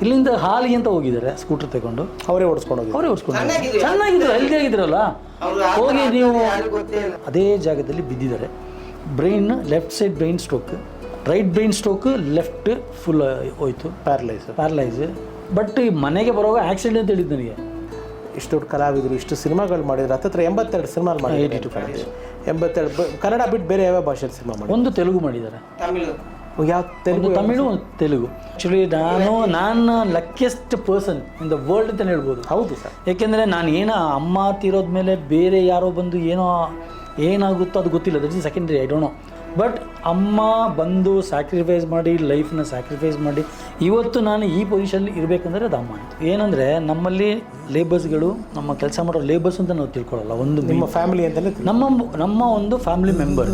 ಇಲ್ಲಿಂದ ಹಾಲಿಗೆ ಅಂತ ಹೋಗಿದ್ದಾರೆ ಸ್ಕೂಟರ್ ತಗೊಂಡು, ಅವರೇ ಓಡಿಸ್ಕೊಂಡು ಹೋಗಿ. ಅವರೇ ಓಡಿಸ್ಕೊಂಡು ಚೆನ್ನಾಗಿದ್ರು, ಹೆಲ್ದಿ ಆಗಿದ್ರಲ್ಲ. ಹೋಗಿ ನೀವು ಅದೇ ಜಾಗದಲ್ಲಿ ಬಿದ್ದಿದ್ದಾರೆ. Brain left side brain stroke, right brain stroke, left full ಹೋಯ್ತು, ಪ್ಯಾರಲೈಸ್. ಬಟ್ ಈ ಮನೆಗೆ ಬರುವಾಗ ಆಕ್ಸಿಡೆಂಟ್ ಅಂತ ಹೇಳಿದ್ದು ನನಗೆ. ಇಷ್ಟು ದೊಡ್ಡ ಕಲಾವಿದರು, ಇಷ್ಟು ಸಿನಿಮಾಗಳು ಮಾಡಿದ್ರು, ಹತ್ತಿರ 82 ಸಿನಿಮಾ ಮಾಡಿ. 82 ಕನ್ನಡ ಬಿಟ್ಟು ಬೇರೆ ಯಾವ ಭಾಷೆಯಲ್ಲಿ ಸಿನಿಮಾ ಮಾಡಿ? ಒಂದು ತೆಲುಗು ಮಾಡಿದ್ದಾರೆ, ಯಾವ ತೆಲುಗು? ತಮಿಳು, ತೆಲುಗು. ಆ್ಯಕ್ಚುಲಿ ನಾನು luckiest person in the world ಅಂತಲೇ ಹೇಳ್ಬೋದು. ಹೌದು ಸರ್. ಯಾಕೆಂದರೆ ನಾನು ಅಮ್ಮ ತೀರೋದ ಮೇಲೆ ಬೇರೆ ಯಾರೋ ಬಂದು ಏನಾಗುತ್ತೋ ಅದು ಗೊತ್ತಿಲ್ಲ, that is secondary, I don't know. But ಅಮ್ಮ ಬಂದು ಸ್ಯಾಕ್ರಿಫೈಸ್ ಮಾಡಿ, ಲೈಫ್ನ ಸ್ಯಾಕ್ರಿಫೈಸ್ ಮಾಡಿ ಇವತ್ತು ನಾನು ಈ ಪೊಸಿಷನಲ್ಲಿ ಇರಬೇಕಂದ್ರೆ ಅದು ಅಮ್ಮ ಅಂತ. ಏನಂದರೆ ನಮ್ಮಲ್ಲಿ ಲೇಬರ್ಸ್ಗಳು, ನಮ್ಮ ಕೆಲಸ ಮಾಡೋ ಲೇಬರ್ಸ್ ಅಂತ ನಾವು ತಿಳ್ಕೊಳ್ಳಲ್ಲ. ಒಂದು ನಿಮ್ಮ ಫ್ಯಾಮಿಲಿ ಅಂತಲೇ, ನಮ್ಮ ಒಂದು ಫ್ಯಾಮಿಲಿ ಮೆಂಬರ್.